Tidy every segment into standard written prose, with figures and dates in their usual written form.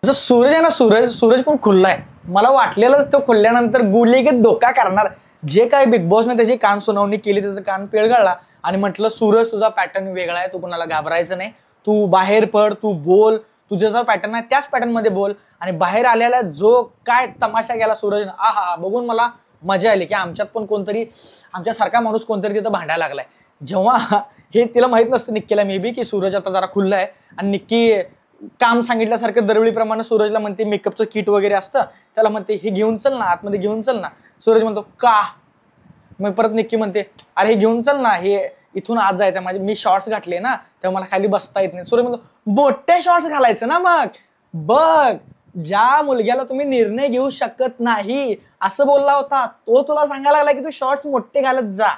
जसं सूरज आहे ना, सूरज पण खुल्ला आहे. मला वाटलेलंच तो खुलल्यानंतर गुलीगत धोका करणार. जे काय बिग बॉसने त्याची कान सुनावणी केली, त्याचा कान पिळगळला आणि म्हटलं सूरज तुझा पॅटर्न वेगळा आहे, तू कोणाला घाबरायचं नाही, तू बाहेर पड, तू बोल, तुझा जो पॅटर्न आहे त्याच पॅटर्न मध्ये बोल. आणि बाहेर आलेला जो काय तमाशा केला सूरजनं, आहा, बघून मला मजा आली की आमच्यात पण कोणतरी, आमच्यासारखा माणूस कोणतरी तिथं भांडायला लागलाय. जेव्हा हे तिला माहित नसतं निक्कीला मे बी की सूरज आता जरा खुल्ला आहे आणि निक्की काम सांगितल्यासारखं दरवेळीप्रमाणे सूरजला म्हणते मेकअपचं किट वगैरे असतं, त्याला म्हणते हे घेऊन चल ना, आतमध्ये घेऊन चल ना. सूरज म्हणतो का, मग परत निक्की म्हणते अरे हे घेऊन चल ना, हे इथून आत जायचं, माझे मी शॉर्ट्स घातले ना तेव्हा मला खाली बसता येत नाही. सूरज म्हणतो मोठे शॉर्ट्स घालायचं ना. मग बघ, ज्या मुलग्याला तुम्ही निर्णय घेऊ शकत नाही असं बोलला होता, तो तुला सांगायला लागला की तू शॉर्ट्स मोठे घालत जा.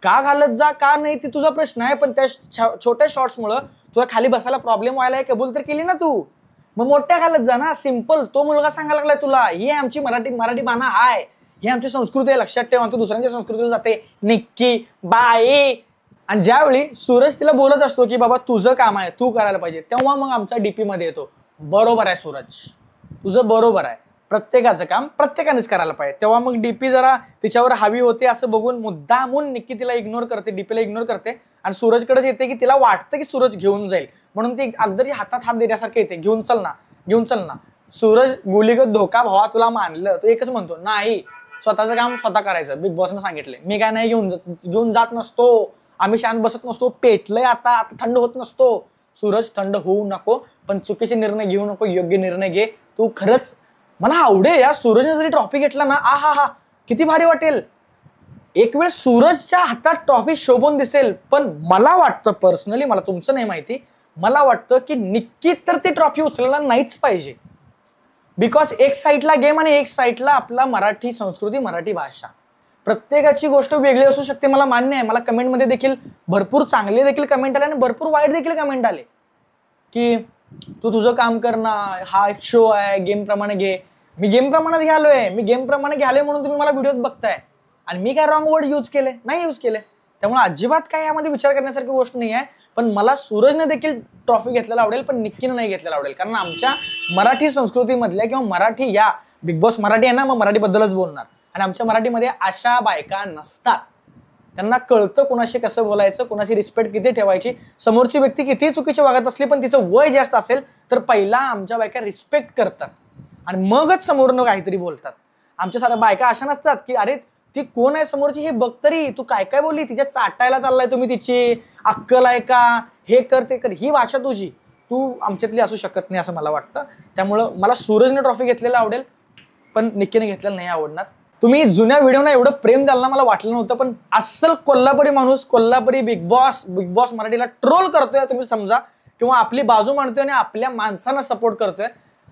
का घालत जा का नाही ते तुझा प्रश्न आहे, पण त्या छोट्या शॉर्ट्समुळं तुला खाली बसायला प्रॉब्लेम व्हायला आहे, कबूल तर केली ना तू. मग मोठ्या घालत जा ना, सिंपल. तो मुलगा सांगायला लागलाय तुला, ही आमची मराठी बाणा आहे, ही आमची संस्कृती आहे, लक्षात ठेवा. तू दुसऱ्यांच्या संस्कृतीला जाते निक्की बाई. आणि ज्यावेळी सूरज तिला बोलत असतो की बाबा तुझं काम आहे, तू करायला पाहिजे, तेव्हा मग आमचा डीपी मध्ये येतो, बरोबर आहे सूरज, तुझं बरोबर आहे, प्रत्येकाचं काम प्रत्येकानेच करायला पाहिजे. तेव्हा मग डीपी जरा तिच्यावर हवी होते असं बघून मुद्दामून निक्की तिला इग्नोर करते, डीपीला इग्नोर करते आणि सूरजकडेच येते की तिला वाटतं की सूरज घेऊन जाईल, म्हणून ती अगदी हातात हात देण्यासारखं येते, घेऊन चल ना, घेऊन चल ना. सूरज गुलीगत धोका, भावा तुला मानलं, तो एकच म्हणतो नाही, स्वतःचं काम स्वतः करायचं, बिग बॉसनं सांगितलंय, मी काय नाही घेऊन जात नसतो, आम्ही शांत बसत नसतो, पेटलंय आता थंड होत नसतो. सूरज थंड होऊ नको, पण चुकीचे निर्णय घेऊ नको, योग्य निर्णय घे. तू खरंच मला आवडेल या सूरजने जरी ट्रॉफी घेतला ना, हा किती भारी वाटेल. एक वेळ सूरजच्या हातात ट्रॉफी शोभून दिसेल, पण मला वाटतं पर्सनली, मला तुमचं नाही माहिती, मला वाटतं की निक्की तर ती ट्रॉफी उचलायला नाहीच पाहिजे. बिकॉज एक साईडला गेम आणि एक साईडला आपला मराठी संस्कृती, मराठी भाषा. प्रत्येकाची गोष्ट वेगळी असू शकते, मला मान्य आहे. मला कमेंटमध्ये देखील भरपूर चांगले देखील कमेंट आले आणि भरपूर वाईट देखील कमेंट आले की तू तुझं काम कर ना, हा एक शो आहे, गेम प्रमाणे घे. मी गेम प्रमाणेच घ्यालोय, म्हणून तुम्ही मला व्हिडिओत बघताय आणि मी काय रॉंग वर्ड यूज केले नाही, यूज केले. त्यामुळे अजिबात काय यामध्ये विचार करण्यासारखी गोष्ट नाही आहे. पण मला सूरजने देखील ट्रॉफी घेतलेला आवडेल, पण निक्कीने नाही घेतलेला आवडेल, कारण आमच्या मराठी संस्कृतीमधल्या किंवा मराठी, या बिग बॉस मराठी आहे ना, मग मराठीबद्दलच बोलणार. आणि आमच्या मराठीमध्ये अशा बायका नसतात, त्यांना कळतं कोणाशी कसं बोलायचं, कोणाशी रिस्पेक्ट किती ठेवायची. समोरची व्यक्ती किती चुकीची वागत असली पण तिचं वय जास्त असेल तर पहिला आमच्या बायका रिस्पेक्ट करतात आणि मगच समोरनं काहीतरी बोलतात. आमच्या साऱ्या बायका अशा नसतात की अरे ती कोण आहे समोरची, हे बघ तरी, तू काय काय बोलली, तिच्या चाटायला चाललाय तुम्ही, तिची अक्कल आहे का, हे कर ते कर, ही भाषा तुझी, तू आमच्यातली असू शकत नाही असं मला वाटतं. त्यामुळं मला सूरजने ट्रॉफी घेतलेला आवडेल, पण निक्कीने घेतलेलं नाही आवडणार. तुम्ही जुन्या व्हिडिओना एवढं प्रेम द्याल ना, मला वाटलं नव्हतं, पण अस्सल कोल्हापुरी माणूस, कोल्हापुरी बिग बॉस मराठीला ट्रोल करतोय तुम्ही समजा, किंवा आपली बाजू मांडतोय आणि आपल्या माणसांना सपोर्ट करतोय.